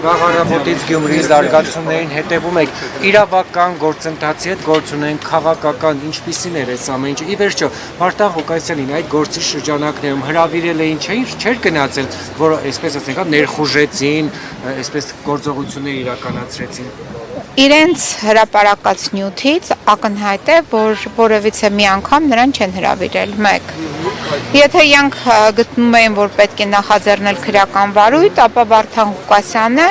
Գաղառապոտից Գյումրիի զարգացումներին հետևում եք իրավական գործընթացի հետ գործ ունեն քաղաքական ինչպիսին էր այս ամեն ինչը։ Ի վերջո Վարդան Ղուկասյանին այդ գործի շրջանակներում հրավիրել էին, չէր գնացել, որ այսպես ասենք ներխուժեցին, այսպես գործողություններ իրականացրեցին։ Իրենց հրապարակած նյութից ակնհայտ է, որ որևիցե մի անգամ նրան չեն հրավիրել, մեկ։ Եթե իրանք գտնում էին, որ պետք է նախաձեռնել քրեական վարույթ, ապա Վարդան Ղուկասյանը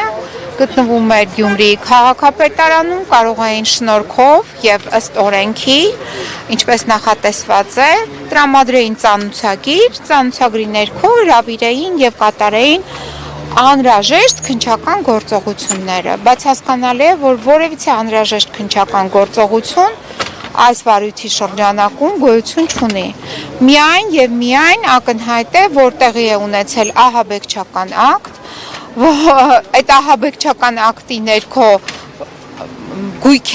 գտնվում էր Գյումրիի քաղաքապետարանում, կարող էին շնորհքով եւ ըստ օրենքի, ինչպես նախատեսված է, տրամադրեին ծանուցագրի ներքո հրավիրեին եւ կատարեին անհրաժեշտ քննչական գործողությունները, բայց հասկանալի է, որ որևիցե անհրաժեշտ քննչական գործողություն այս վարույթի շրջանակում գոյություն չունի։ Միայն եւ միայն ակնհայտ է, որ տեղի է ունեցել ահաբեկչական ակտ, այդ ահաբեկչական ակտի ներքո գույք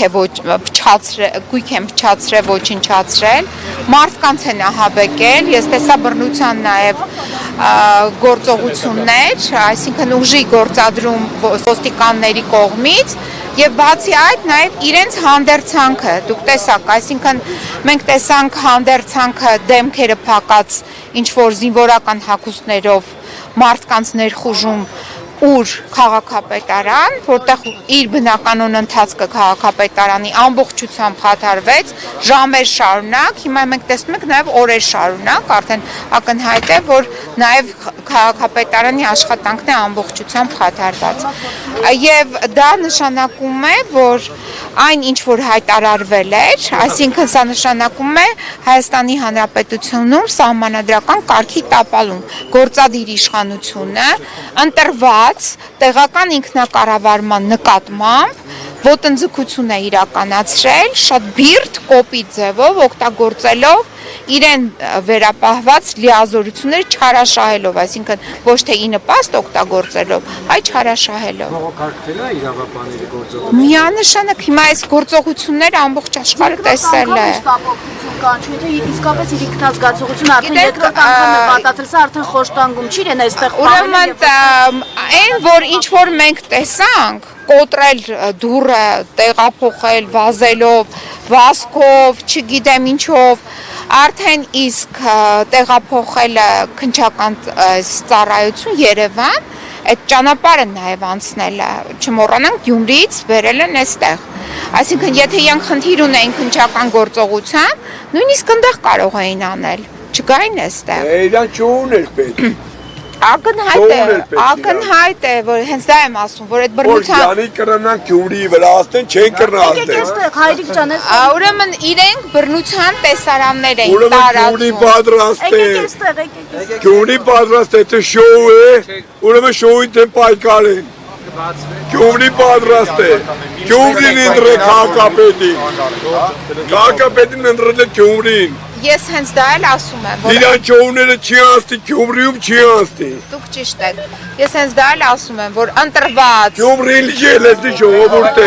են փչացրել, ոչնչացրել, մարդկանց են ահաբեկել, ես տեսա բռնության նաև գործողություններ, այսինքն ուժի գործադրում ոստիկանների կողմից եւ բացի այդ նաև իրենց հանդերձանքը, դուք տեսաք, այսինքն մենք տեսանք հանդերձանքը դեմքերը փակած ինչ որ զինվորական հագուստներով մարդկանց ներխուժում ուր քաղաքապետարան, որտեղ իր բնականոն ընթացքը քաղաքապետարանի ամբողջությամբ խաթարվեց ժամեր շարունակ, հիմա մենք տեսնում ենք նաև օրեր շարունակ, արդեն ակնհայտ է, որ նաև քաղաքապետարանի աշխատանքն է ամբողջությամբ խաթարված։ Եվ դա նշանակում է, որ այն ինչ որ հայտարարվել էր, այսինքն սա նշանակում է Հայաստանի Հանրապետությունում սահմանադրական կարգի տապալում, գործադիր իշխանությունը ընտրված տեղական ինքնակառավարման նկատմամբ ոտնձգություն է իրականացրել շատ բիրտ կոպիտ ձևով օգտագործելով իրեն վերապահված լիազորությունները չարաշահելով, այսինքն ոչ թե ի նպաստ օգտագործելով, այլ չարաշահելով։ Բողոքարկվել է իրավաբանների գործողություն։ Միանշանակ հիմա այս գործողությունները ամբողջ աշխարհը տեսել է։ Եթե իսկապես իր ինքնազգացողությունը արդեն երկրորդ անգամ նպատակել, սա արդեն խոշտանգում չի իրեն այստեղ։ Ուրեմն այն որ ինչ որ մենք տեսանք, կոտրել դուռը, տեղափոխել, վազելով, վազքով, չգիտեմ ինչով, արդեն իսկ տեղափոխելը քննչական ծառայություն Երևան, այդ ճանապարհը նաև անցնել է, չմոռանանք Գյումրիից վերել են այստեղ։ Այսինքն եթե իրանք խնդիր ունեին քննչական գործողության, նույնիսկ այնտեղ կարող էին անել, չգային այստեղ։ Իրան չուներ պետք։ Ակնհայտ է, որ հենց դա եմ ասում, որ այդ բռնության Յանի կրնան Գյումրիի վրա աստեն, չեն կրնան այստեղ հայրիկ ջան, ուրեմն իրենք բռնության տեսարաններ էին տարածում։ տարածում։ Գյումրի պատրաստ է, թե շոու է, ուրեմն շոուի դեմ պայքար են։ Գյումրի պատրաստ է։ Գյումրին ընտրել քաղաքապետին։ Քաղաքապետին ընտրել է Գյումրին։ Ես հենց դա էլ ասում եմ, որ Իրան ճողները չի անցնի, Գյումրիում չի անցնի։ դուք ճիշտ եք։ Ես հենց դա էլ ասում եմ, որ ընտրված Գյումրին ելեցի ժողովուրդ է։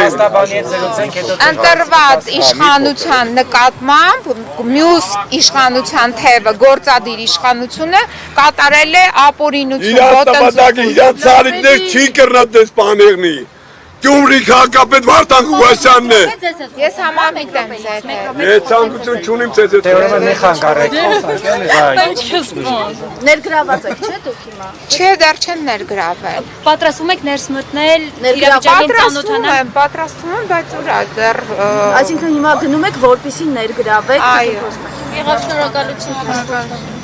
ընտրված իշխանության նկատմամբ մյուս իշխանության թևը գործադիր իշխանությունը կատարել է ապօրինություն, ոտնձգություն։ Իրան ցարիկներ չի կրնա դες բաներնի։ Գյումրի քաղաքապետ Վարդան Ղուկասյանն է։ Ես համամիտ եմ ձեր հետ։ Ես ցանկություն չունիմ ցեզ հետ։ Դե ուրեմն մի խանգարեք։ ներգրաված եք, չէ՞ դուք հիմա։ Չէ, դեռ չեն ներգրավել։ Պատրաստվում եք ներս մտնել, իրավիճակին ծանոթանալ։ Պատրաստվում եմ, բայց ուրա դեռ Այսինքն հիմա գնում եք որպեսզի ներգրավեք։ Այո։ Եղավ, շնորհակալություն։